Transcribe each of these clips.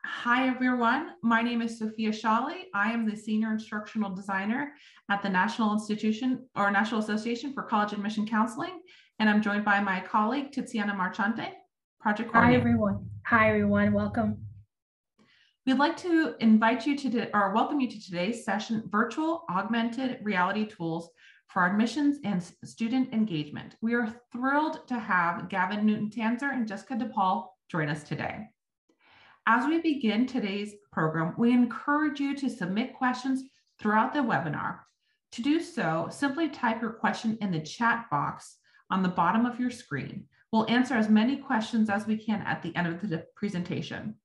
Hi, everyone. My name is Sophia Shawley. I am the Senior Instructional Designer at the National Association for College Admission Counseling, and I'm joined by my colleague, Tiziana Marchante, Project Coordinator. Hi, everyone. Welcome. We'd like to invite you to, or welcome you to today's session, Virtual Augmented Reality Tools for Admissions and Student Engagement. We are thrilled to have Gavin Newton-Tanzer and Jessica DePaul join us today. As we begin today's program, we encourage you to submit questions throughout the webinar. To do so, simply type your question in the chat box on the bottom of your screen. We'll answer as many questions as we can at the end of the presentation.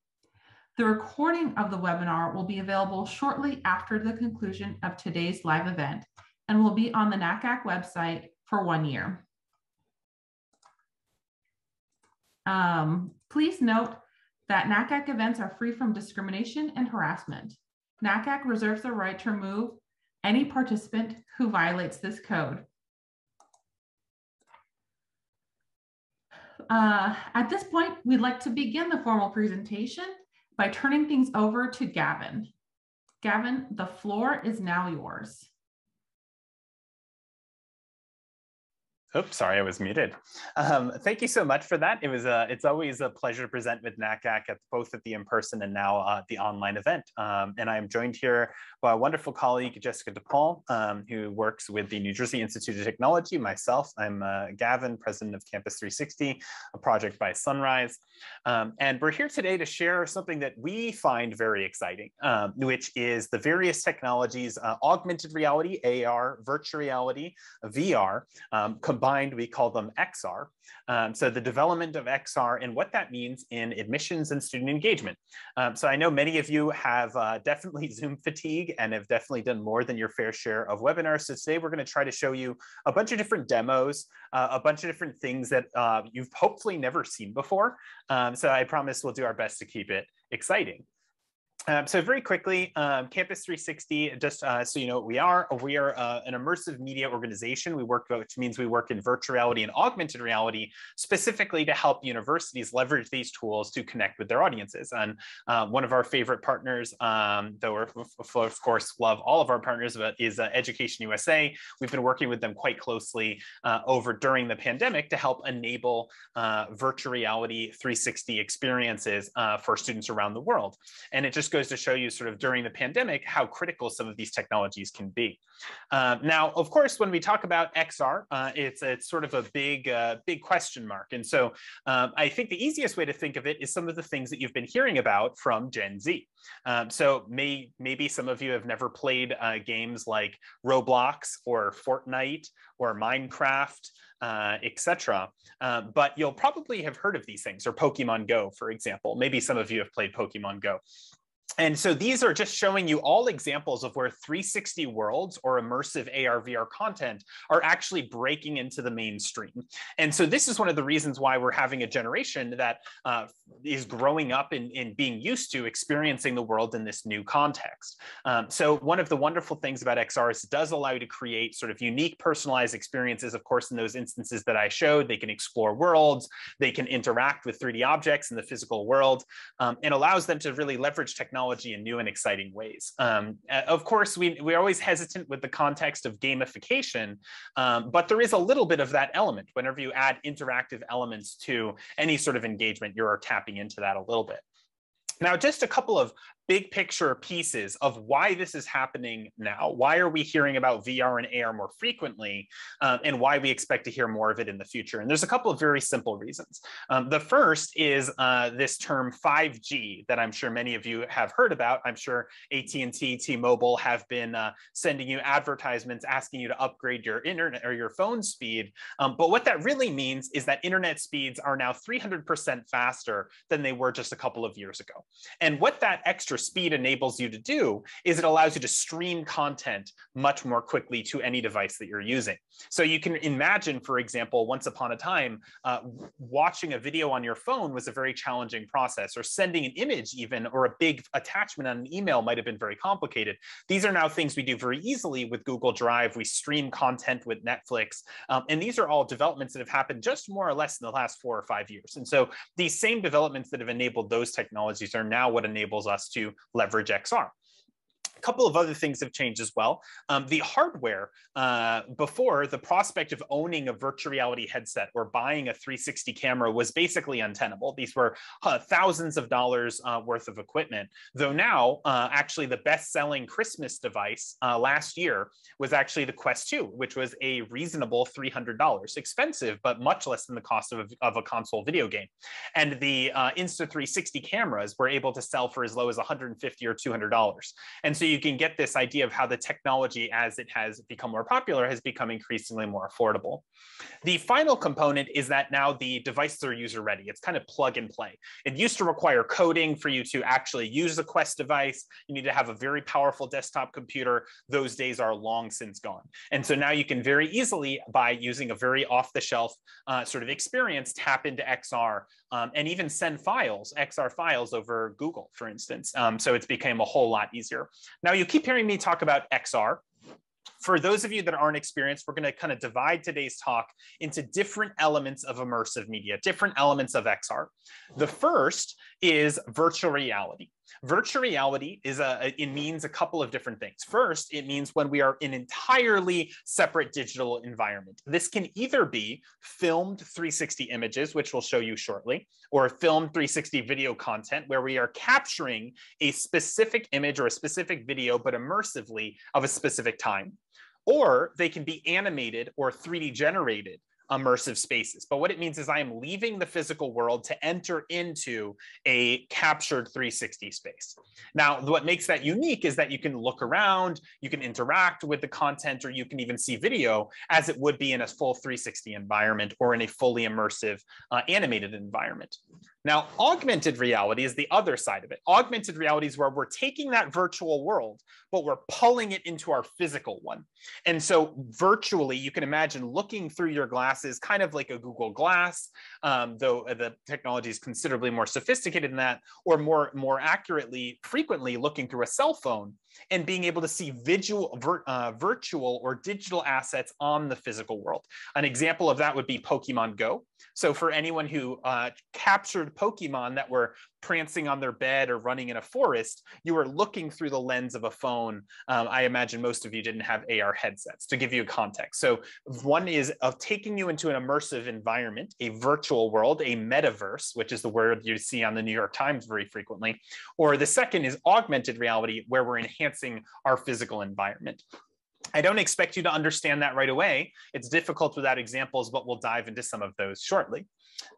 The recording of the webinar will be available shortly after the conclusion of today's live event and will be on the NACAC website for 1 year. Please note that NACAC events are free from discrimination and harassment. NACAC reserves the right to remove any participant who violates this code. At this point, we'd like to begin the formal presentation by turning things over to Gavin. Gavin, the floor is now yours. Oops, sorry, I was muted. Thank you so much for that. It's always a pleasure to present with NACAC both at the in-person and now the online event. And I'm joined here by a wonderful colleague, Jessica DePaul, who works with the New Jersey Institute of Technology. Myself, I'm Gavin, president of Campus 360, a project by Sunrise. And we're here today to share something that we find very exciting, which is the various technologies, augmented reality, AR, virtual reality, VR, combined, we call them XR. So the development of XR and what that means in admissions and student engagement. So I know many of you have definitely Zoom fatigue and have definitely done more than your fair share of webinars. So today we're going to try to show you a bunch of different demos, a bunch of different things that you've hopefully never seen before. So I promise we'll do our best to keep it exciting. So very quickly, Campus 360, just so you know what we are an immersive media organization. Which means we work in virtual reality and augmented reality, specifically to help universities leverage these tools to connect with their audiences. And one of our favorite partners, though we of course love all of our partners, is Education USA. We've been working with them quite closely during the pandemic to help enable virtual reality 360 experiences for students around the world. And it just goes to show you sort of during the pandemic how critical some of these technologies can be. Now, of course, when we talk about XR, it's sort of a big question mark. And so I think the easiest way to think of it is some of the things that you've been hearing about from Gen Z. So maybe some of you have never played games like Roblox or Fortnite or Minecraft, etc. But you'll probably have heard of these things, or Pokemon Go, for example. Maybe some of you have played Pokemon Go. And so these are just showing you all examples of where 360 worlds or immersive AR, VR content are actually breaking into the mainstream. And so this is one of the reasons why we're having a generation that is growing up and being used to experiencing the world in this new context. So one of the wonderful things about XR is it does allow you to create sort of unique personalized experiences. Of course, in those instances that I showed, they can explore worlds, they can interact with 3D objects in the physical world, and allows them to really leverage technology in new and exciting ways. Of course, we're always hesitant with the context of gamification, but there is a little bit of that element. Whenever you add interactive elements to any sort of engagement, you're tapping into that a little bit. Now, just a couple of big picture pieces of why this is happening now. Why are we hearing about VR and AR more frequently, and why we expect to hear more of it in the future? And there's a couple of very simple reasons. The first is this term 5G that I'm sure many of you have heard about. I'm sure AT&T, T-Mobile have been sending you advertisements asking you to upgrade your internet or your phone speed. But what that really means is that internet speeds are now 300% faster than they were just a couple of years ago. And what that extra speed enables you to do is it allows you to stream content much more quickly to any device that you're using. So you can imagine, for example, once upon a time, watching a video on your phone was a very challenging process, or sending an image even, or a big attachment on an email might have been very complicated. These are now things we do very easily with Google Drive. We stream content with Netflix. And these are all developments that have happened just more or less in the last 4 or 5 years. And so these same developments that have enabled those technologies are now what enables us to leverage XR. A couple of other things have changed as well. The hardware, before, the prospect of owning a virtual reality headset or buying a 360 camera was basically untenable. These were thousands of dollars worth of equipment, though now actually the best-selling Christmas device last year was actually the Quest 2, which was a reasonable $300. Expensive, but much less than the cost of a console video game. And the Insta360 cameras were able to sell for as low as $150 or $200. And so you can get this idea of how the technology, as it has become more popular, has become increasingly more affordable. The final component is that now the devices are user ready. It's kind of plug and play. It used to require coding for you to actually use the Quest device. You need to have a very powerful desktop computer. Those days are long since gone. And so now you can very easily, by using a very off-the-shelf sort of experience, tap into XR and even send files, XR files over Google, for instance. So it's become a whole lot easier. Now, you keep hearing me talk about XR. For those of you that aren't experienced, we're going to kind of divide today's talk into different elements of immersive media, different elements of XR. The first is virtual reality. Virtual reality is it means a couple of different things. First, it means when we are in an entirely separate digital environment. This can either be filmed 360 images, which we'll show you shortly, or filmed 360 video content where we are capturing a specific image or a specific video, but immersively of a specific time. Or they can be animated or 3D generated immersive spaces. But what it means is I am leaving the physical world to enter into a captured 360 space. Now, what makes that unique is that you can look around, you can interact with the content, or you can even see video as it would be in a full 360 environment or in a fully immersive animated environment. Now, augmented reality is the other side of it. Augmented reality is where we're taking that virtual world, but we're pulling it into our physical one. And so virtually, you can imagine looking through your glasses, kind of like a Google Glass, though the technology is considerably more sophisticated than that, or more accurately, frequently looking through a cell phone and being able to see virtual or digital assets on the physical world. An example of that would be Pokemon Go. So for anyone who captured Pokemon that were prancing on their bed or running in a forest, you were looking through the lens of a phone. I imagine most of you didn't have AR headsets, to give you a context. So one is of taking you into an immersive environment, a virtual world, a metaverse, which is the word you see on the New York Times very frequently. Or the second is augmented reality, where we're enhancing our physical environment. I don't expect you to understand that right away. It's difficult without examples, but we'll dive into some of those shortly.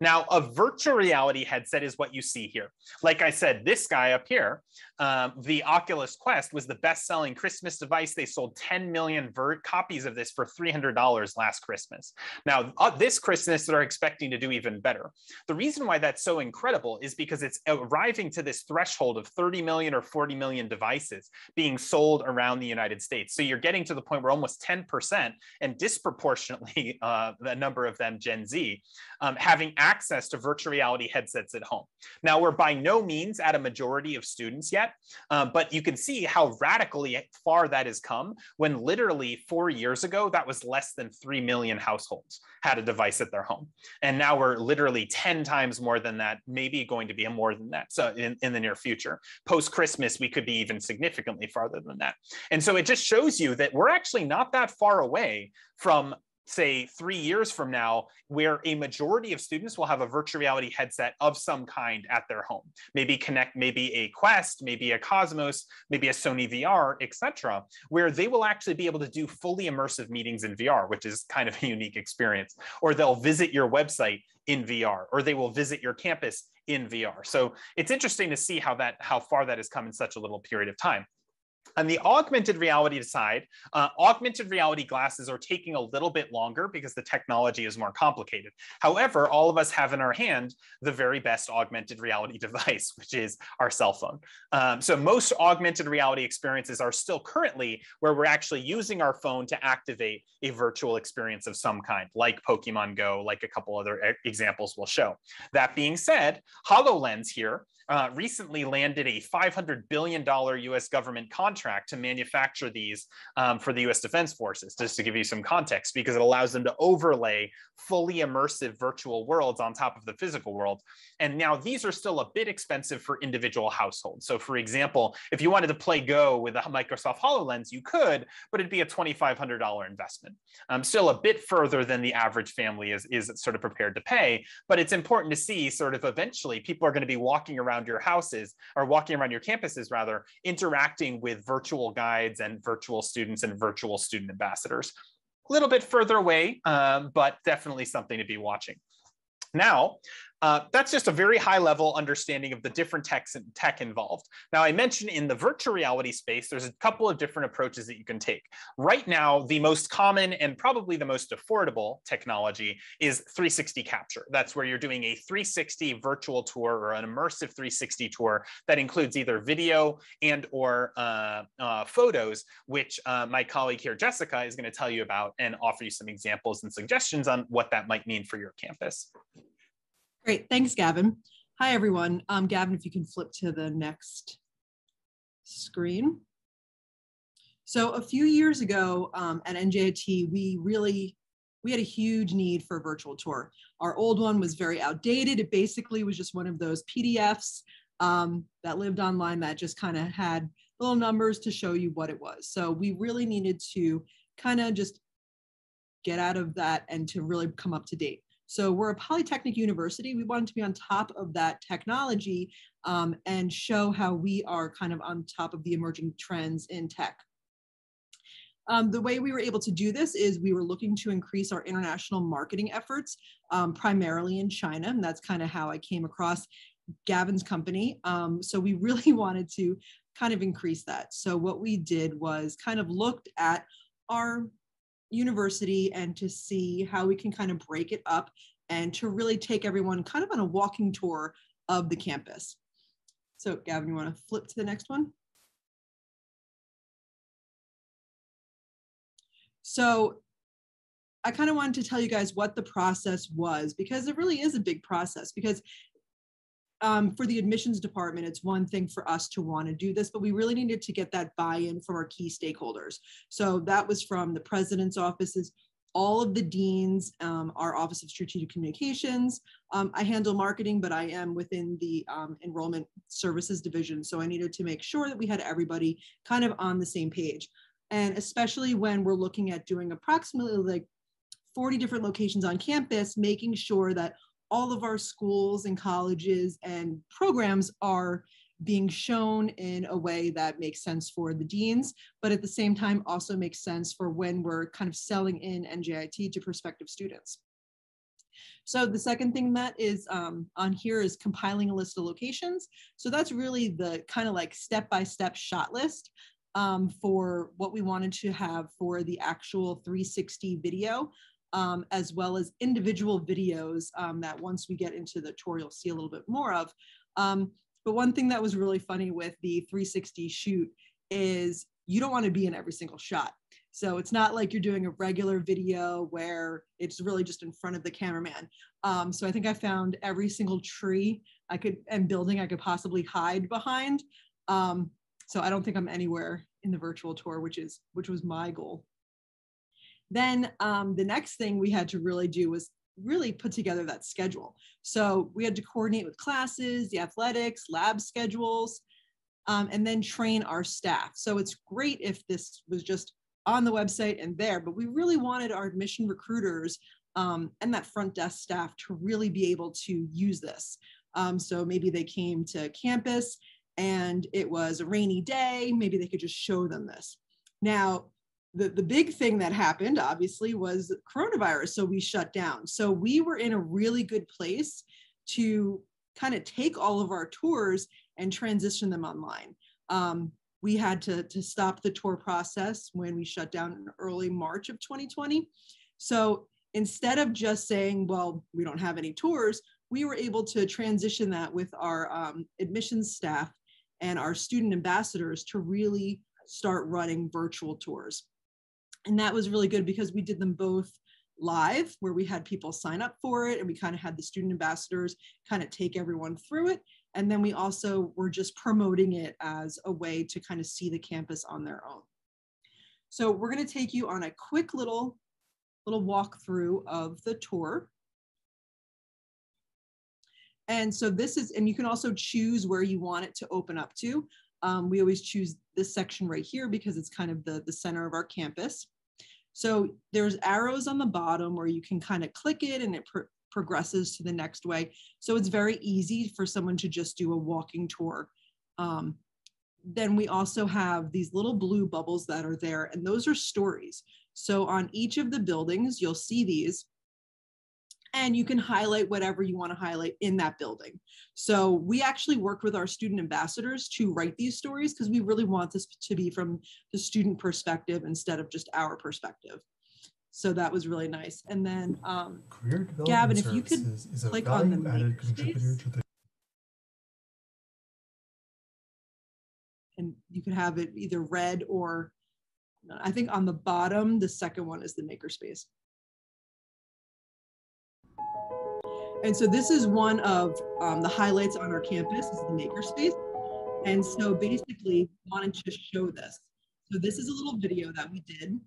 Now, a virtual reality headset is what you see here. Like I said, this guy up here, the Oculus Quest, was the best-selling Christmas device. They sold 10 million copies of this for $300 last Christmas. Now, this Christmas, they're expecting to do even better. The reason why that's so incredible is because it's arriving to this threshold of 30 million or 40 million devices being sold around the United States. So you're getting to the point where almost 10%, and disproportionately the number of them Gen Z, having access to virtual reality headsets at home. Now, we're by no means at a majority of students yet, but you can see how radically far that has come when literally 4 years ago, that was less than 3 million households had a device at their home. And now we're literally 10 times more than that, maybe going to be more than that. So in the near future, post-Christmas, we could be even significantly farther than that. And so it just shows you that we're actually not that far away from, say, 3 years from now, where a majority of students will have a virtual reality headset of some kind at their home. Maybe maybe a Quest, maybe a Cosmos, maybe a Sony VR, etc., where they will actually be able to do fully immersive meetings in VR, which is kind of a unique experience. Or they'll visit your website in VR, or they will visit your campus in VR. So it's interesting to see how far that has come in such a little period of time. On the augmented reality side, augmented reality glasses are taking a little bit longer because the technology is more complicated. However, all of us have in our hand the very best augmented reality device, which is our cell phone. So most augmented reality experiences are still currently where we're actually using our phone to activate a virtual experience of some kind, like Pokemon Go, like a couple other examples will show. That being said, HoloLens here recently landed a $500 billion US government contract to manufacture these for the US Defense Forces, just to give you some context, because it allows them to overlay fully immersive virtual worlds on top of the physical world. And now these are still a bit expensive for individual households. So for example, if you wanted to play Go with a Microsoft HoloLens, you could, but it'd be a $2,500 investment. Still a bit further than the average family is sort of prepared to pay, but it's important to see sort of eventually people are going to be walking around your houses, or walking around your campuses rather, interacting with virtual guides and virtual students and virtual student ambassadors. A little bit further away, but definitely something to be watching. Now, that's just a very high level understanding of the different tech involved. Now, I mentioned in the virtual reality space, there's a couple of different approaches that you can take. Right now, the most common and probably the most affordable technology is 360 capture. That's where you're doing a 360 virtual tour or an immersive 360 tour that includes either video and or photos, which my colleague here, Jessica, is going to tell you about and offer you some examples and suggestions on what that might mean for your campus. Great, thanks, Gavin. Hi, everyone. Gavin, if you can flip to the next screen. So a few years ago at NJIT, we had a huge need for a virtual tour. Our old one was very outdated. It basically was just one of those PDFs that lived online that just kind of had little numbers to show you what it was. So we really needed to kind of just get out of that and to really come up to date. So we're a Polytechnic university. We wanted to be on top of that technology and show how we are kind of on top of the emerging trends in tech. The way we were able to do this is we were looking to increase our international marketing efforts, primarily in China, and that's kind of how I came across Gavin's company. So we really wanted to kind of increase that. So what we did was kind of looked at our university and to see how we can kind of break it up and to really take everyone kind of on a walking tour of the campus. So Gavin, you want to flip to the next one? So I kind of wanted to tell you guys what the process was, because it really is a big process, because for the admissions department, it's one thing for us to want to do this, but we really needed to get that buy-in from our key stakeholders. So that was from the president's offices, all of the deans, our Office of Strategic Communications. I handle marketing, but I am within the enrollment services division. So I needed to make sure that we had everybody kind of on the same page. And especially when we're looking at doing approximately like 40 different locations on campus, making sure that all of our schools and colleges and programs are being shown in a way that makes sense for the deans, but at the same time also makes sense for when we're kind of selling in NJIT to prospective students. So the second thing that is on here is compiling a list of locations. So that's really the kind of like step-by-step shot list for what we wanted to have for the actual 360 video. As well as individual videos that once we get into the tour, you'll see a little bit more of. But one thing that was really funny with the 360 shoot is you don't want to be in every single shot. So it's not like you're doing a regular video where it's really just in front of the cameraman. So I think I found every single tree and building I could possibly hide behind. So I don't think I'm anywhere in the virtual tour, which was my goal. Then the next thing we had to really do was really put together that schedule. So we had to coordinate with classes, the athletics, lab schedules, and then train our staff. So it's great if this was just on the website and there, but we really wanted our admission recruiters and that front desk staff to really be able to use this. So maybe they came to campus and it was a rainy day, maybe they could just show them this. Now, the big thing that happened, obviously, was coronavirus. So we shut down. So we were in a really good place to kind of take all of our tours and transition them online. We had to stop the tour process when we shut down in early March of 2020. So instead of just saying, well, we don't have any tours, we were able to transition that with our admissions staff and our student ambassadors to really start running virtual tours. And that was really good because we did them both live, where we had people sign up for it and we kind of had the student ambassadors kind of take everyone through it. And then we also were just promoting it as a way to kind of see the campus on their own. So we're going to take you on a quick little walkthrough of the tour. And so this is, and you can also choose where you want it to open up to. We always choose this section right here because it's kind of the center of our campus. So there's arrows on the bottom where you can kind of click it and it progresses to the next way. So it's very easy for someone to just do a walking tour. Then we also have these little blue bubbles that are there, and those are stories. So on each of the buildings, you'll see these, and you can highlight whatever you want to highlight in that building. So we actually worked with our student ambassadors to write these stories because we really want this to be from the student perspective instead of just our perspective. So that was really nice. And then Career Development Gavin, if you could is a click on the value-added contributor Makerspace, to the and you could have it either red or, I think on the bottom, the second one is the Makerspace. And so this is one of the highlights on our campus is the Makerspace. And so basically we wanted to show this. So this is a little video that we did.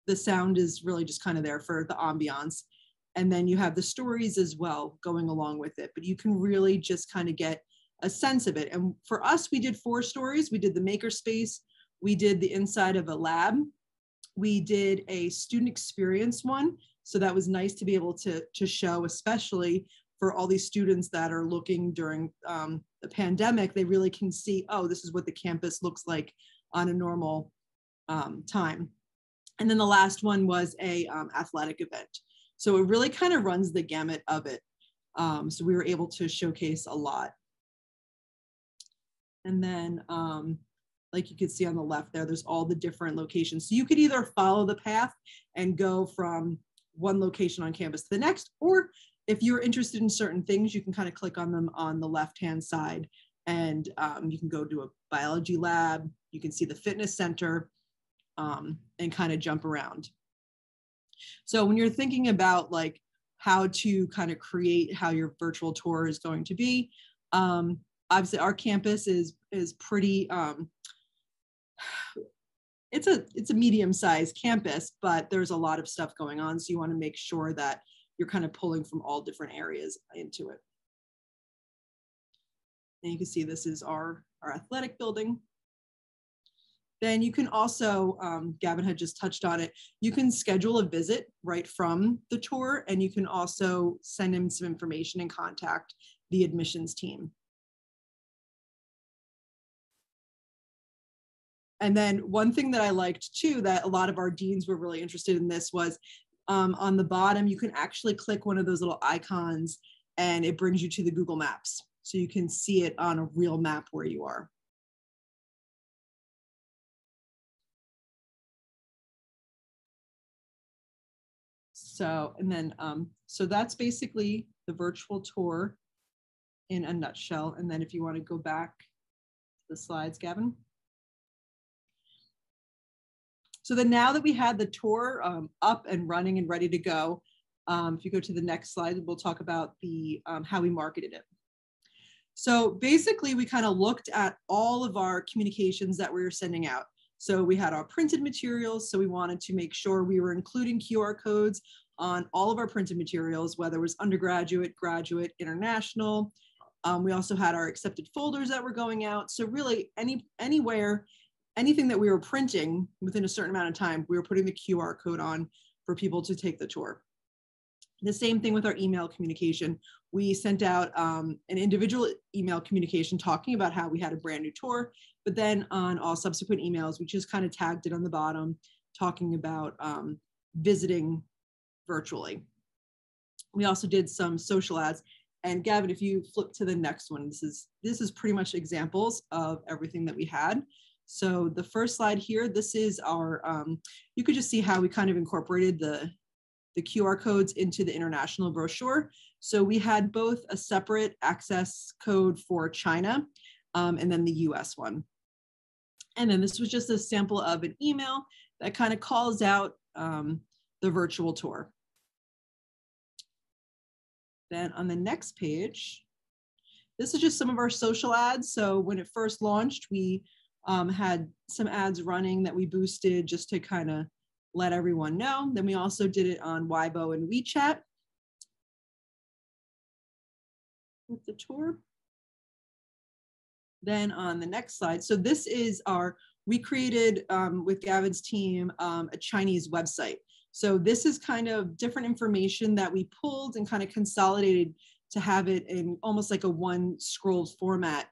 The sound is really just kind of there for the ambiance. And then you have the stories as well going along with it, but you can really just kind of get a sense of it. And for us, we did 4 stories. We did the Makerspace, we did the inside of a lab, we did a student experience one. So that was nice to be able to show, especially for all these students that are looking during the pandemic, they really can see, oh, this is what the campus looks like on a normal time. And then the last one was a athletic event. So it really kind of runs the gamut of it. So we were able to showcase a lot. And then like you could see on the left there, there's all the different locations. So you could either follow the path and go from one location on campus to the next, or if you're interested in certain things, you can kind of click on them on the left-hand side, and you can go to a biology lab, you can see the fitness center, and kind of jump around. So when you're thinking about like how to kind of create how your virtual tour is going to be, obviously our campus is pretty, it's a medium-sized campus, but there's a lot of stuff going on. So you want to make sure that you're kind of pulling from all different areas into it. And you can see this is our athletic building. Then you can also, Gavin had just touched on it, you can schedule a visit right from the tour, and you can also send him some information and contact the admissions team. And then one thing that I liked too, that a lot of our deans were really interested in this was on the bottom, you can actually click one of those little icons and it brings you to the Google Maps. So you can see it on a real map where you are. So, and then, so that's basically the virtual tour in a nutshell. And then if you want to go back to the slides, Gavin. So then now that we had the tour up and running and ready to go, if you go to the next slide, we'll talk about the how we marketed it. So basically we kind of looked at all of our communications that we were sending out. So we had our printed materials. So we wanted to make sure we were including QR codes on all of our printed materials, whether it was undergraduate, graduate, international. We also had our accepted folders that were going out. So really anywhere, anything that we were printing within a certain amount of time, we were putting the QR code on for people to take the tour. The same thing with our email communication. We sent out an individual email communication talking about how we had a brand new tour, but then on all subsequent emails, we just kind of tagged it on the bottom, talking about visiting virtually. We also did some social ads. And Gavin, if you flip to the next one, this is pretty much examples of everything that we had. So the first slide here, this is our, you could just see how we kind of incorporated the QR codes into the international brochure. So we had both a separate access code for China and then the US one. And then this was just a sample of an email that kind of calls out the virtual tour. Then on the next page, This is just some of our social ads. So when it first launched, we had some ads running that we boosted just to kind of let everyone know. Then we also did it on Weibo and WeChat with the tour. Then on the next slide, so this is we created with Gavin's team a Chinese website. So this is kind of different information that we pulled and kind of consolidated to have it in almost like a one scrolled format,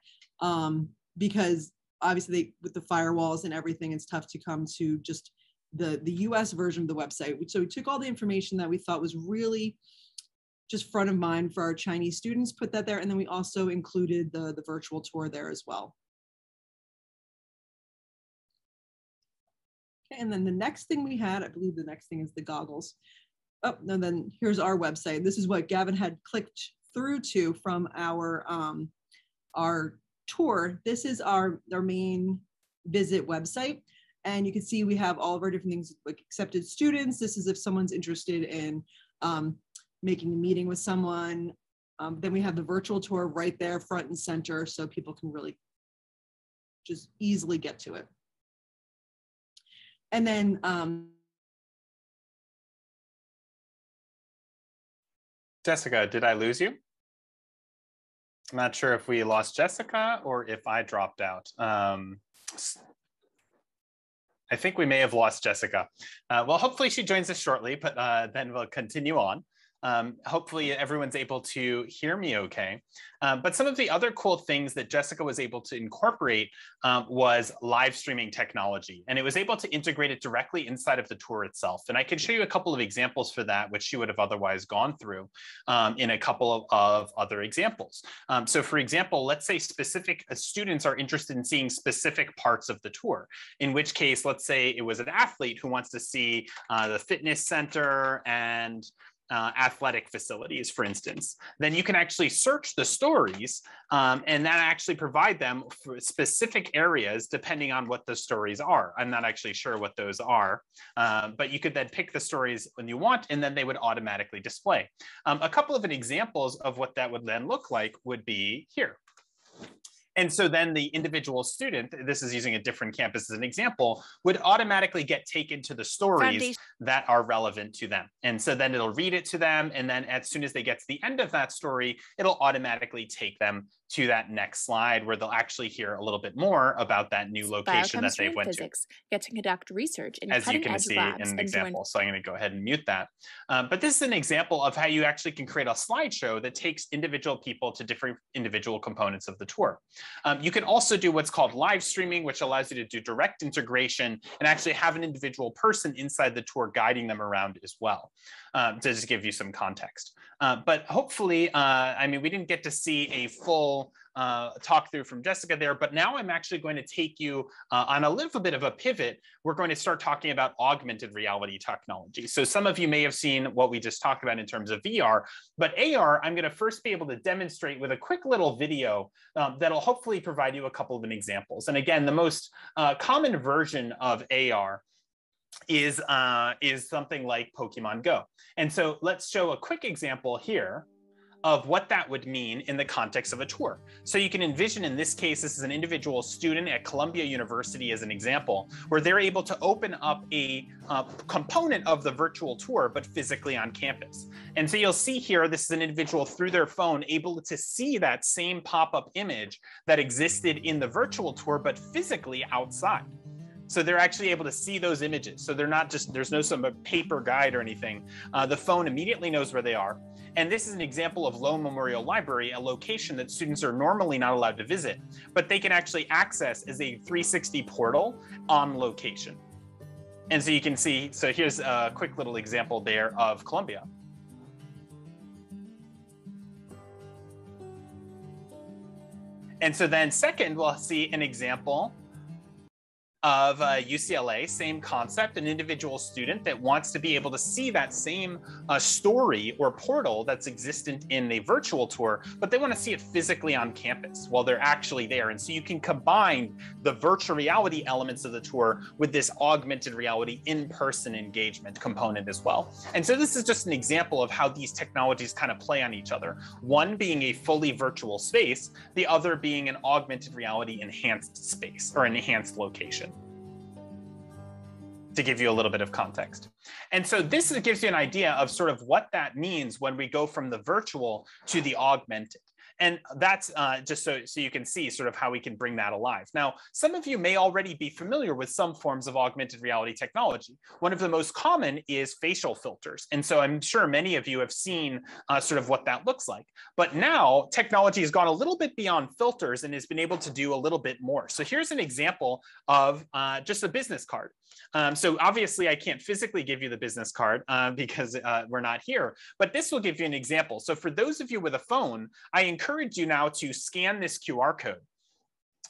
because obviously with the firewalls and everything, it's tough to come to just the US version of the website. So we took all the information that we thought was really just front of mind for our Chinese students, put that there, and then we also included the virtual tour there as well. Okay, and then the next thing we had, I believe the next thing is the goggles. Oh, no, then here's our website. This is what Gavin had clicked through to from our tour. This is our main visit website. And you can see we have all of our different things like accepted students. This is if someone's interested in making a meeting with someone. Then we have the virtual tour right there front and center so people can really just easily get to it. And then Jessica, did I lose you? I'm not sure if we lost Jessica or if I dropped out. I think we may have lost Jessica. Well, hopefully she joins us shortly, but then we'll continue on. Hopefully everyone's able to hear me okay. But some of the other cool things that Jessica was able to incorporate was live streaming technology. And it was able to integrate it directly inside of the tour itself. And I can show you a couple of examples for that, which she would have otherwise gone through in a couple of other examples. So for example, let's say specific students are interested in seeing specific parts of the tour, in which case, let's say it was an athlete who wants to see the fitness center and athletic facilities, for instance, then you can actually search the stories and then actually provide them for specific areas depending on what the stories are. I'm not actually sure what those are, but you could then pick the stories when you want, and then they would automatically display. A couple of examples of what that would then look like would be here. And so then the individual student, this is using a different campus as an example, would automatically get taken to the stories that are relevant to them. And so then it'll read it to them. And then as soon as they get to the end of that story, it'll automatically take them to that next slide where they'll actually hear a little bit more about that new location that they went to. Get to conduct research in as you can see in an example. So I'm going to go ahead and mute that. But this is an example of how you actually can create a slideshow that takes individual people to different individual components of the tour. You can also do what's called live streaming, which allows you to do direct integration and actually have an individual person inside the tour guiding them around as well, to just give you some context. But hopefully, I mean, we didn't get to see a full talk through from Jessica there, but now I'm actually going to take you on a little bit of a pivot. We're going to start talking about augmented reality technology. So some of you may have seen what we just talked about in terms of VR, but AR, I'm going to first be able to demonstrate with a quick little video that'll hopefully provide you a couple of examples. And again, the most common version of AR is something like Pokemon Go. And so let's show a quick example here of what that would mean in the context of a tour. So you can envision, in this case, this is an individual student at Columbia University as an example, where they're able to open up a component of the virtual tour, but physically on campus. And so you'll see here, this is an individual through their phone able to see that same pop-up image that existed in the virtual tour, but physically outside. So they're actually able to see those images. So they're not just, there's no some paper guide or anything. The phone immediately knows where they are. And this is an example of Lone Memorial Library, a location that students are normally not allowed to visit, but they can actually access as a 360 portal on location. And so you can see, so here's a quick little example there of Columbia. And so then second, we'll see an example of UCLA, same concept, an individual student that wants to be able to see that same story or portal that's existent in a virtual tour, but they want to see it physically on campus while they're actually there. And so you can combine the virtual reality elements of the tour with this augmented reality in-person engagement component as well. And so this is just an example of how these technologies kind of play on each other. One being a fully virtual space, the other being an augmented reality enhanced space or an enhanced location, to give you a little bit of context. And so this gives you an idea of sort of what that means when we go from the virtual to the augmented. And that's just so you can see sort of how we can bring that alive. Now, some of you may already be familiar with some forms of augmented reality technology. One of the most common is facial filters. And so I'm sure many of you have seen sort of what that looks like. But now technology has gone a little bit beyond filters and has been able to do a little bit more. So here's an example of just a business card. So obviously I can't physically give you the business card because we're not here, but this will give you an example. So for those of you with a phone, I encourage you now to scan this QR code.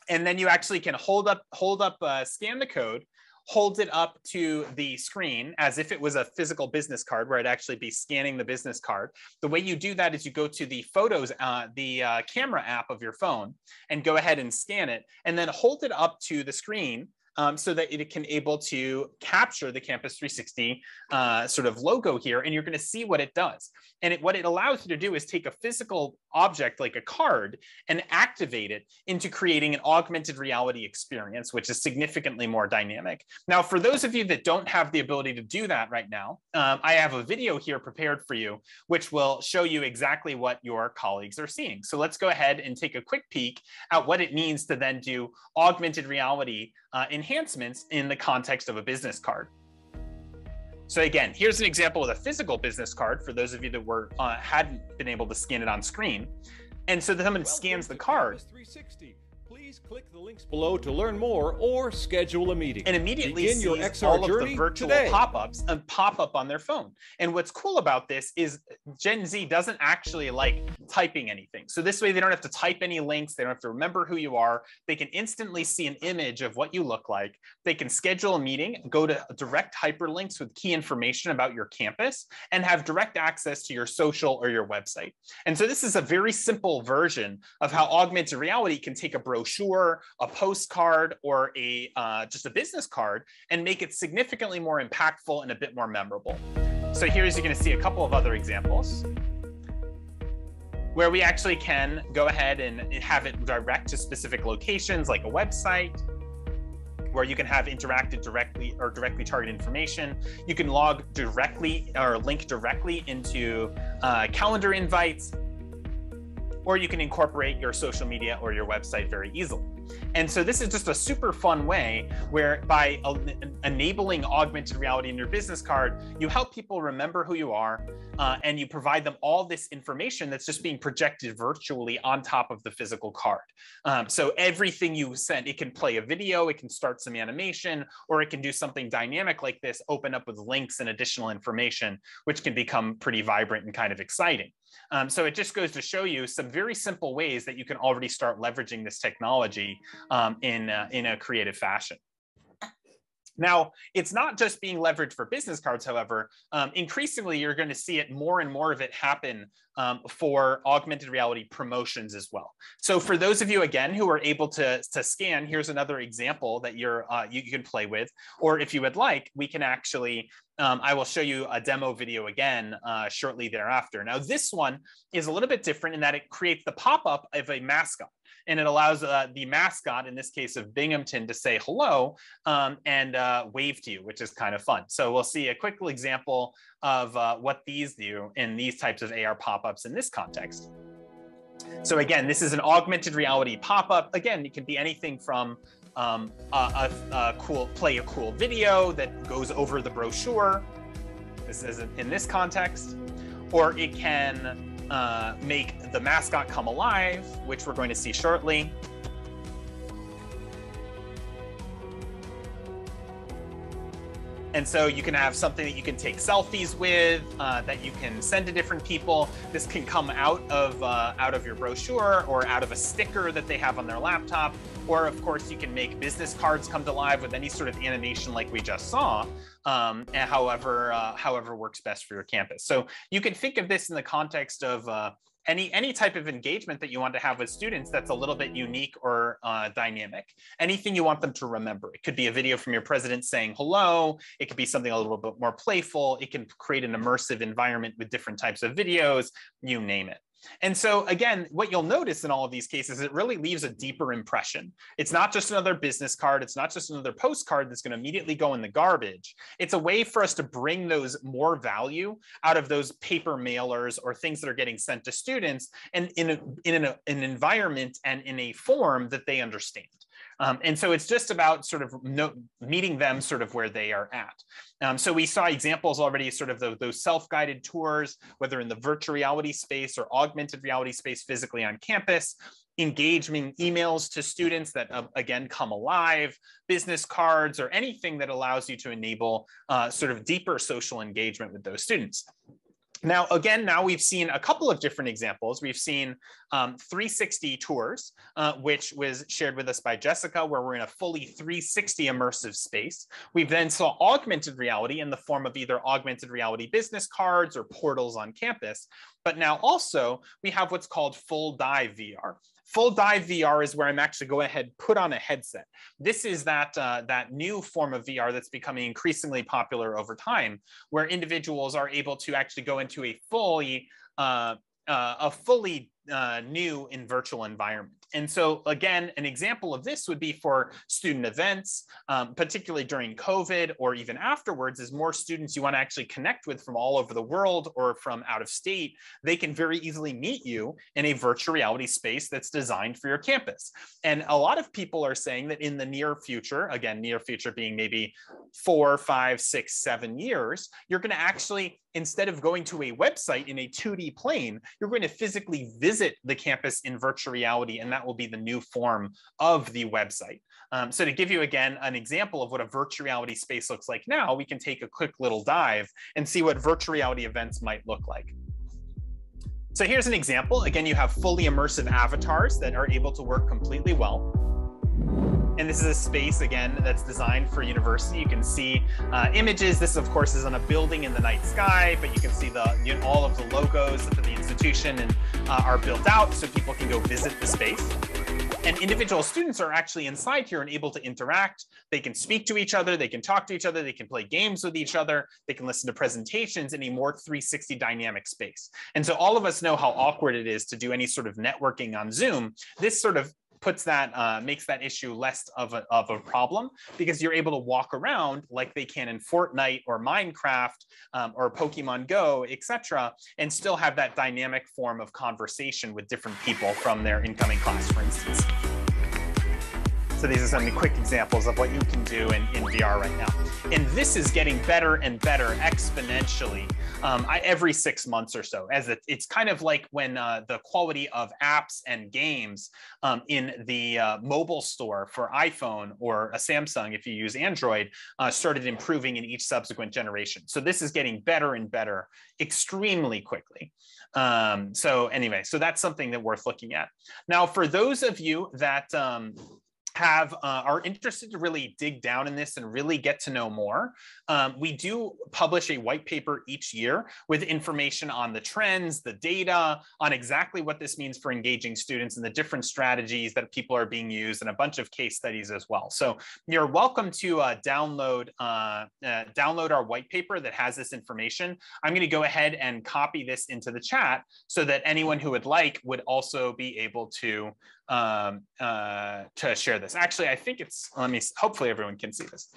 And then you actually can scan the code, hold it up to the screen as if it was a physical business card where I'd actually be scanning the business card. The way you do that is you go to the photos, the camera app of your phone and go ahead and scan it and then hold it up to the screen so that it can able to capture the Campus 360 sort of logo here, and you're going to see what it does. And what it allows you to do is take a physical object like a card and activate it into creating an augmented reality experience, which is significantly more dynamic. Now, for those of you that don't have the ability to do that right now, I have a video here prepared for you, which will show you exactly what your colleagues are seeing. So let's go ahead and take a quick peek at what it means to then do augmented reality enhancements in the context of a business card. So again, here's an example of a physical business card for those of you that hadn't been able to scan it on screen. And so someone scans the card. 360. Please click the links below to learn more or schedule a meeting. And immediately sees all of the virtual pop-ups and pop up on their phone. And what's cool about this is Gen Z doesn't actually like typing anything. So this way they don't have to type any links. They don't have to remember who you are. They can instantly see an image of what you look like. They can schedule a meeting, go to direct hyperlinks with key information about your campus, and have direct access to your social or your website. And so this is a very simple version of how augmented reality can take a brochure, a postcard, or just a business card and make it significantly more impactful and a bit more memorable. So here's, you're going to see a couple of other examples where we actually can go ahead and have it direct to specific locations like a website, where you can have interacted directly or directly targeted information. You can log directly or link directly into calendar invites, or you can incorporate your social media or your website very easily. And so this is just a super fun way where by enabling augmented reality in your business card, you help people remember who you are and you provide them all this information that's just being projected virtually on top of the physical card. So everything you send, it can play a video, it can start some animation, or it can do something dynamic like this, open up with links and additional information, which can become pretty vibrant and kind of exciting. So it just goes to show you some very simple ways that you can already start leveraging this technology in a creative fashion. Now, it's not just being leveraged for business cards, however. Increasingly, you're going to see it more and more of it happen for augmented reality promotions as well. So for those of you, again, who are able to scan, here's another example that you can play with. Or if you would like, we can actually, I will show you a demo video again shortly thereafter. Now, this one is a little bit different in that it creates the pop-up of a mascot. And it allows the mascot, in this case of Binghamton, to say hello and wave to you, which is kind of fun. So we'll see a quick example of what these do in these types of AR pop-ups in this context. So again, this is an augmented reality pop-up. Again, it can be anything from play a cool video that goes over the brochure. This is in this context, or it can make the mascot come alive, which we're going to see shortly. And so you can have something that you can take selfies with, that you can send to different people. This can come out of your brochure or out of a sticker that they have on their laptop. Or of course, you can make business cards come to life with any sort of animation like we just saw, and however works best for your campus. So you can think of this in the context of any type of engagement that you want to have with students that's a little bit unique or dynamic. Anything you want them to remember. It could be a video from your president saying hello. It could be something a little bit more playful. It can create an immersive environment with different types of videos, you name it. And so again, what you'll notice in all of these cases, it really leaves a deeper impression. It's not just another business card. It's not just another postcard that's going to immediately go in the garbage. It's a way for us to bring those more value out of those paper mailers or things that are getting sent to students, and in an environment and in a form that they understand. And so it's just about sort of meeting them sort of where they are at. So we saw examples already, sort of those self-guided tours, whether in the virtual reality space or augmented reality space physically on campus, engaging emails to students that, again, come alive, business cards, or anything that allows you to enable sort of deeper social engagement with those students. Now, again, now we've seen a couple of different examples. We've seen 360 tours, which was shared with us by Jessica, where we're in a fully 360 immersive space. We then saw augmented reality in the form of either augmented reality business cards or portals on campus. But now also we have what's called full dive VR. Full dive VR is where I'm actually going ahead and put on a headset. This is that new form of VR that's becoming increasingly popular over time, where individuals are able to actually go into a fully new in virtual environment. And so again, an example of this would be for student events, particularly during COVID or even afterwards, as more students you want to actually connect with from all over the world or from out of state, they can very easily meet you in a virtual reality space that's designed for your campus. And a lot of people are saying that in the near future, again, near future being maybe 4, 5, 6, 7 years, you're going to actually, instead of going to a website in a 2D plane, you're going to physically visit the campus in virtual reality, and that will be the new form of the website. So to give you, again, an example of what a virtual reality space looks like now, we can take a quick little dive and see what virtual reality events might look like. So here's an example. Again, you have fully immersive avatars that are able to work completely well. And this is a space, again, that's designed for university. You can see images. This, of course, is on a building in the night sky, but you can see all of the logos for the institution and are built out so people can go visit the space. And individual students are actually inside here and able to interact. They can speak to each other. They can talk to each other. They can play games with each other. They can listen to presentations in a more 360 dynamic space. And so all of us know how awkward it is to do any sort of networking on Zoom. This sort of puts that, makes that issue less of a problem, because you're able to walk around like they can in Fortnite or Minecraft or Pokemon Go, etc., and still have that dynamic form of conversation with different people from their incoming class, for instance. So these are some quick examples of what you can do in VR right now. And this is getting better and better exponentially every 6 months or so. As it's kind of like when the quality of apps and games in the mobile store for iPhone or a Samsung, if you use Android, started improving in each subsequent generation. So this is getting better and better extremely quickly. So anyway, so that's something that worth looking at. Now, for those of you that are interested to really dig down in this and really get to know more, we do publish a white paper each year with information on the trends, the data, on exactly what this means for engaging students and the different strategies that people are being used, and a bunch of case studies as well. So you're welcome to download our white paper that has this information. I'm going to go ahead and copy this into the chat so that anyone who would like would also be able to share this. Actually, I think it's, hopefully everyone can see this.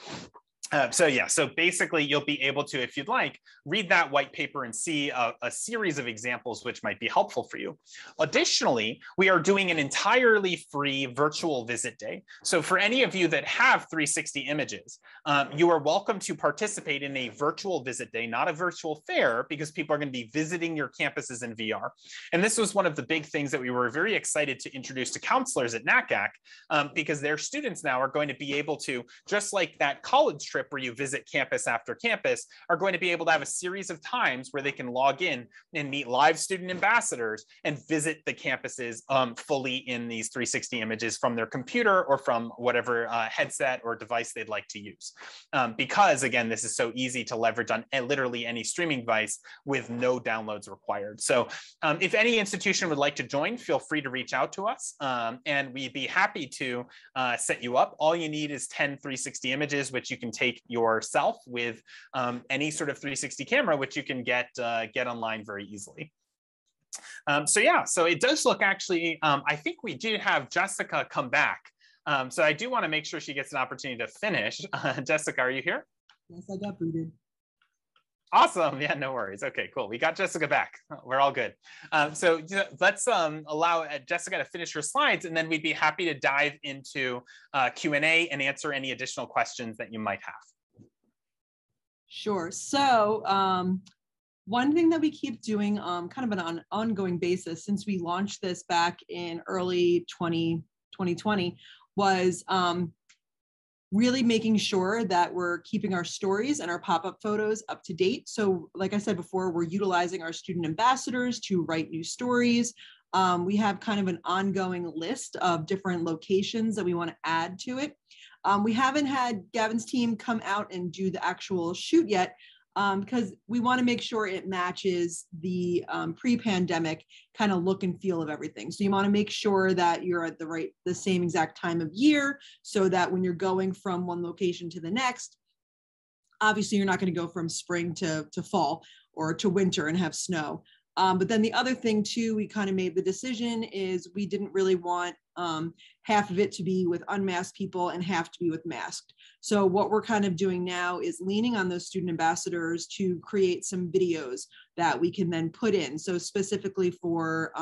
So yeah, so basically you'll be able to, if you'd like, read that white paper and see a series of examples which might be helpful for you. Additionally, we are doing an entirely free virtual visit day. So for any of you that have 360 images, you are welcome to participate in a virtual visit day, not a virtual fair, because people are going to be visiting your campuses in VR. And this was one of the big things that we were very excited to introduce to counselors at NACAC, because their students now are going to be able to, just like that college trip trip where you visit campus after campus are going to be able to have a series of times where they can log in and meet live student ambassadors and visit the campuses fully in these 360 images from their computer or from whatever headset or device they'd like to use. Because again, this is so easy to leverage on literally any streaming device with no downloads required. So if any institution would like to join, feel free to reach out to us and we'd be happy to set you up. All you need is 10 360 images, which you can take yourself with any sort of 360 camera, which you can get online very easily. So yeah, so it does look actually, I think we do have Jessica come back. So I do want to make sure she gets an opportunity to finish. Jessica, are you here? Yes, I got booted. Awesome. Yeah, no worries. Okay, cool. We got Jessica back. We're all good. So let's allow Jessica to finish her slides, and then we'd be happy to dive into Q&A and answer any additional questions that you might have. Sure. So one thing that we keep doing kind of on an ongoing basis since we launched this back in early 2020 was really making sure that we're keeping our stories and our pop-up photos up to date. So like I said before, we're utilizing our student ambassadors to write new stories. We have kind of an ongoing list of different locations that we want to add to it. We haven't had Gavin's team come out and do the actual shoot yet because we want to make sure it matches the pre-pandemic kind of look and feel of everything. So you want to make sure that you're at the same exact time of year so that when you're going from one location to the next, obviously you're not going to go from spring to fall or to winter and have snow. But then the other thing too, we kind of made the decision is we didn't really want half of it to be with unmasked people and half to be with masked. So what we're kind of doing now is leaning on those student ambassadors to create some videos that we can then put in. So specifically for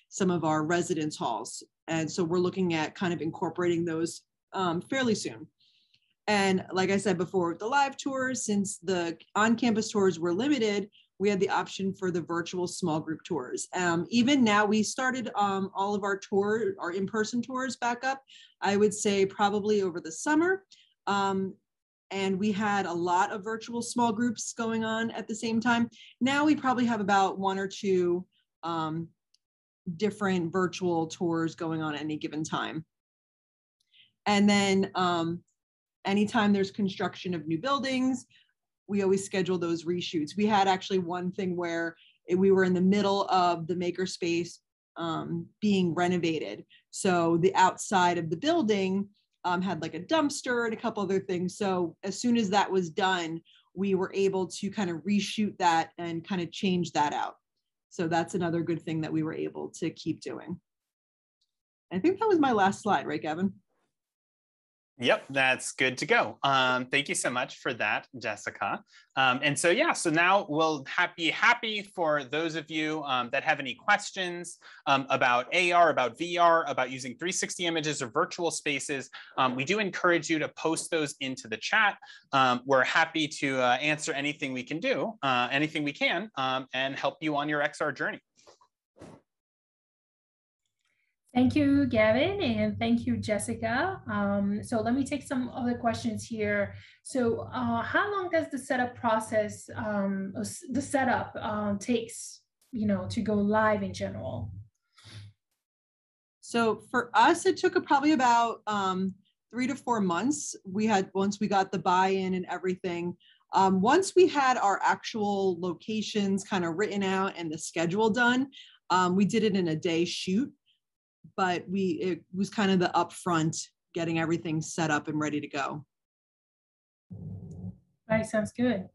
some of our residence halls. And so we're looking at kind of incorporating those fairly soon. And like I said before, with the live tours, since the on-campus tours were limited, we had the option for the virtual small group tours. Even now, we started all of our in-person tours back up, I would say probably over the summer. And we had a lot of virtual small groups going on at the same time. Now we probably have about 1 or 2 different virtual tours going on at any given time. And then anytime there's construction of new buildings, we always schedule those reshoots. We had actually one thing where we were in the middle of the Makerspace being renovated. So the outside of the building had like a dumpster and a couple other things. So as soon as that was done, we were able to kind of reshoot that and kind of change that out. So that's another good thing that we were able to keep doing. I think that was my last slide, right, Gavin? Yep, that's good to go. Thank you so much for that, Jessica. And so, yeah, so now we'll be happy for those of you that have any questions about AR, about VR, about using 360 images or virtual spaces. We do encourage you to post those into the chat. We're happy to answer anything we can do, anything we can, and help you on your XR journey. Thank you, Gavin, and thank you, Jessica. So let me take some other questions here. So how long does the setup process, takes, to go live in general? So for us, it took probably about 3 to 4 months. Once we got the buy-in and everything. Once we had our actual locations kind of written out and the schedule done, we did it in a day shoot. But it was kind of the upfront, getting everything set up and ready to go. Right, sounds good.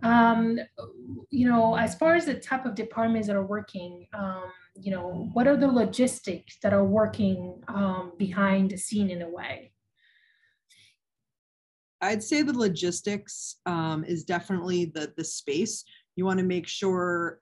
As far as the type of departments that are working, what are the logistics that are working behind the scene in a way? I'd say the logistics is definitely the space. You want to make sure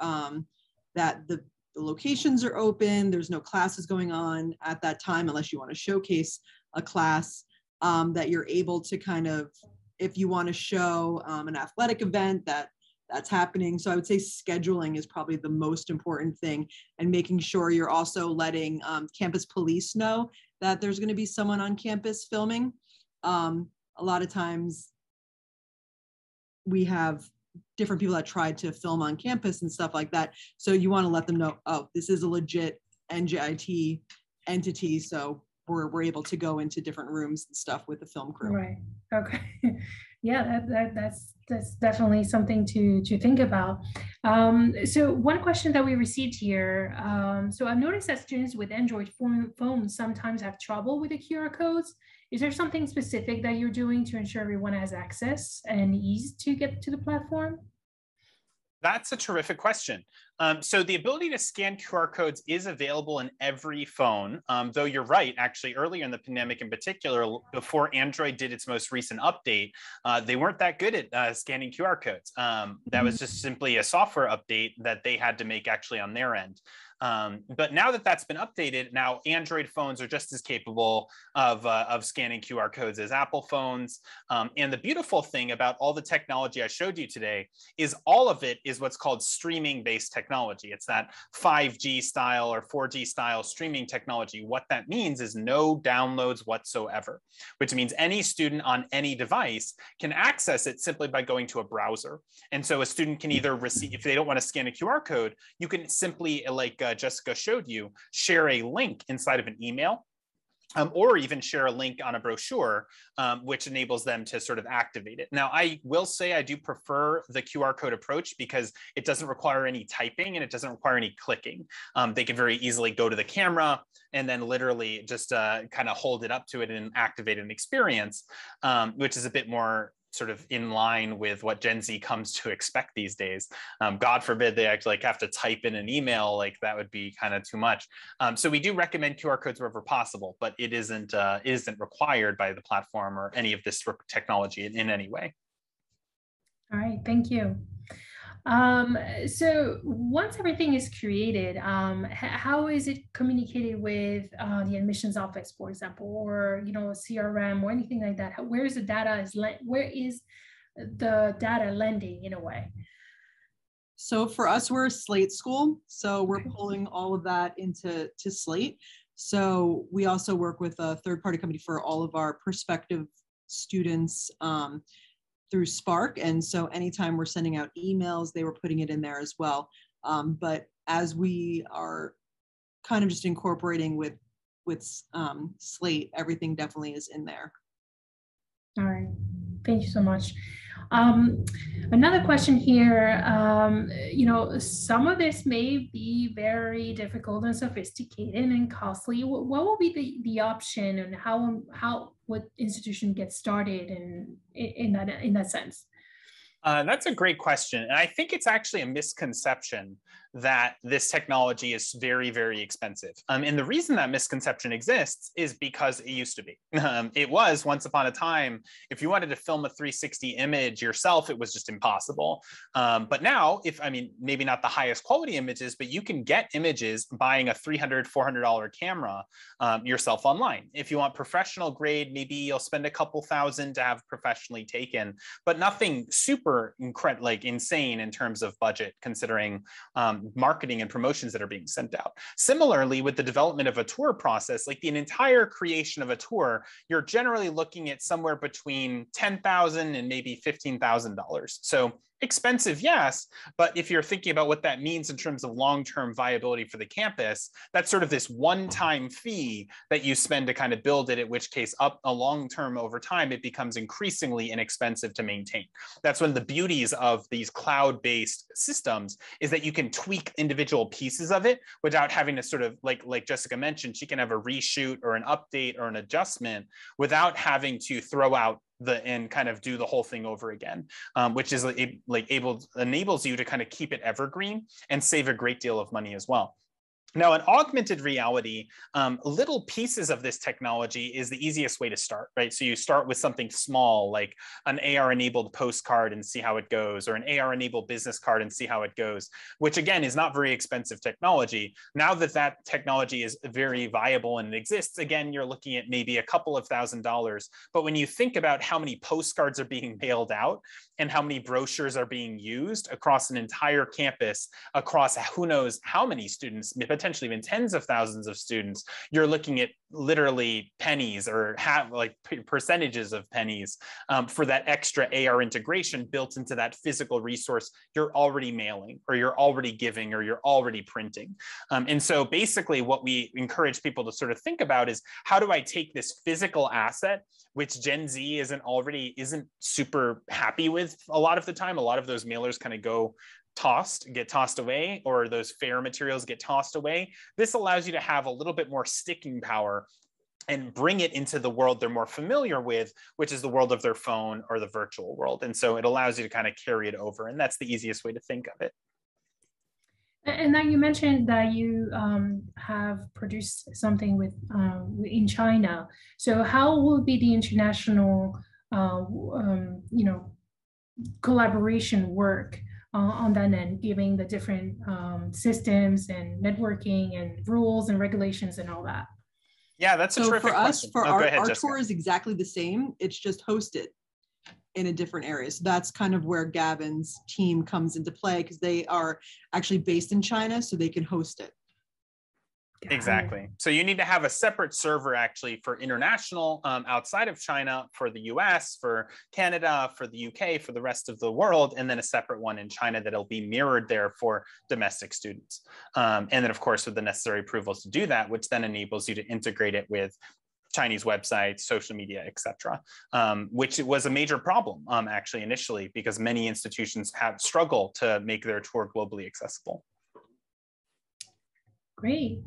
that the locations are open, there's no classes going on at that time unless you want to showcase a class, that you're able to kind of, if you want to show an athletic event that's happening. So I would say scheduling is probably the most important thing, and making sure you're also letting campus police know that there's going to be someone on campus filming. A lot of times we have different people that try to film on campus and stuff like that. So you want to let them know, oh, this is a legit NJIT entity. So we're able to go into different rooms and stuff with the film crew. Right. Okay. Yeah, that's definitely something to think about. So one question that we received here. So I've noticed that students with Android phones sometimes have trouble with the QR codes. Is there something specific that you're doing to ensure everyone has access and ease to get to the platform? That's a terrific question. So the ability to scan QR codes is available in every phone, though you're right, actually, earlier in the pandemic in particular, before Android did its most recent update, they weren't that good at scanning QR codes. That was just simply a software update that they had to make actually on their end. But now that that's been updated, now Android phones are just as capable of scanning QR codes as Apple phones. And the beautiful thing about all the technology I showed you today is all of it is what's called streaming-based technology. It's that 5G style or 4G style streaming technology. What that means is no downloads whatsoever, which means any student on any device can access it simply by going to a browser. And so a student can either receive, if they don't want to scan a QR code, you can simply, like Jessica showed you, share a link inside of an email. Or even share a link on a brochure, which enables them to sort of activate it. Now, I will say I do prefer the QR code approach because it doesn't require any typing and it doesn't require any clicking. They can very easily go to the camera and then literally just kind of hold it up to it and activate an experience, which is a bit more sort of in line with what Gen Z comes to expect these days. God forbid they actually have to type in an email, like that would be kind of too much. So we do recommend QR codes wherever possible, but it isn't required by the platform or any of this technology in any way. All right, thank you. So once everything is created, how is it communicated with the admissions office, for example, or CRM or anything like that? Where is the data landing in a way? So for us, we're a Slate school, so we're pulling all of that into Slate. So we also work with a third-party company for all of our prospective students through Spark. And so anytime we're sending out emails, they were putting it in there as well. But as we are kind of just incorporating with Slate, everything definitely is in there. All right, thank you so much. Another question here, some of this may be very difficult and sophisticated and costly. What will be the option and how would institution get started in that sense? That's a great question. And I think it's actually a misconception that this technology is very, very expensive. And the reason that misconception exists is because it used to be. It was once upon a time, if you wanted to film a 360 image yourself, it was just impossible. But now, maybe not the highest quality images, but you can get images buying a $300, $400 camera yourself online. If you want professional grade, maybe you'll spend a couple thousand to have professionally taken, but nothing super insane in terms of budget, considering marketing and promotions that are being sent out. Similarly, with the development of a tour process, like the entire creation of a tour, you're generally looking at somewhere between $10,000 and maybe $15,000. So expensive, yes, but if you're thinking about what that means in terms of long-term viability for the campus, that's sort of this one-time fee that you spend to kind of build it, at which case up a long-term over time, it becomes increasingly inexpensive to maintain. That's one of the beauties of these cloud-based systems, is that you can tweak individual pieces of it without having to sort of, like Jessica mentioned, she can have a reshoot or an update or an adjustment without having to throw out and kind of do the whole thing over again, which is enables you to kind of keep it evergreen and save a great deal of money as well. Now, in augmented reality, little pieces of this technology is the easiest way to start, right? So you start with something small, like an AR-enabled postcard and see how it goes, or an AR-enabled business card and see how it goes, which again is not very expensive technology. Now that that technology is very viable and it exists, again, you're looking at maybe a couple of $1,000s. But when you think about how many postcards are being mailed out and how many brochures are being used across an entire campus, across who knows how many students, potentially even tens of thousands of students, you're looking at literally pennies or percentages of pennies for that extra AR integration built into that physical resource you're already mailing, or you're already giving, or you're already printing. And so basically what we encourage people to sort of think about is, how do I take this physical asset, which Gen Z isn't super happy with a lot of the time. A lot of those mailers kind of get tossed away, or those fair materials get tossed away. This allows you to have a little bit more sticking power and bring it into the world they're more familiar with, which is the world of their phone or the virtual world. And so it allows you to kind of carry it over. And that's the easiest way to think of it. And now you mentioned that you have produced something with in China. So how will be the international, collaboration work on that end, given the different systems and networking and rules and regulations and all that? Yeah, that's a terrific question. For our tour is exactly the same. It's just hosted in a different area. So that's kind of where Gavin's team comes into play, because they are actually based in China, so they can host it. Exactly. So you need to have a separate server actually for international outside of China, for the US, for Canada, for the UK, for the rest of the world, and then a separate one in China that'll be mirrored there for domestic students. And then of course with the necessary approvals to do that, which then enables you to integrate it with Chinese websites, social media, etc., which was a major problem actually initially, because many institutions have struggled to make their tour globally accessible. Great.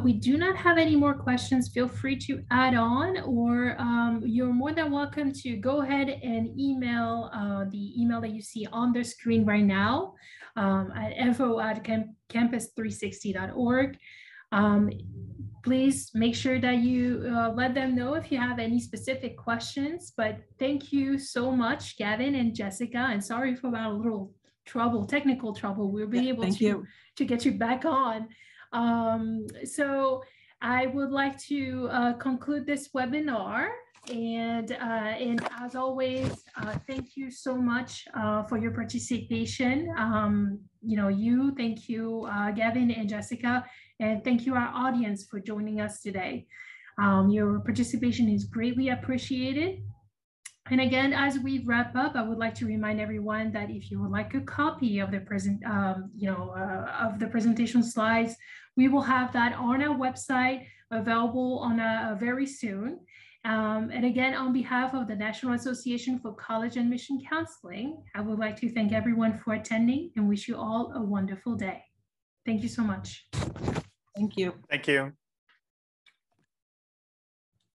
We do not have any more questions. Feel free to add on, or you're more than welcome to go ahead and email the email that you see on the screen right now at info@campus360.org. Please make sure that you let them know if you have any specific questions. But thank you so much, Gavin and Jessica, and sorry for that little technical trouble. We'll be able to get you back on. So I would like to conclude this webinar, and as always, thank you so much for your participation. Thank you, Gavin and Jessica, and thank you, our audience, for joining us today. Your participation is greatly appreciated. And again, as we wrap up, I would like to remind everyone that if you would like a copy of the presentation slides, we will have that on our website, available on very soon. And again, on behalf of the National Association for College Admission Counseling, I would like to thank everyone for attending and wish you all a wonderful day. Thank you so much. Thank you. Thank you.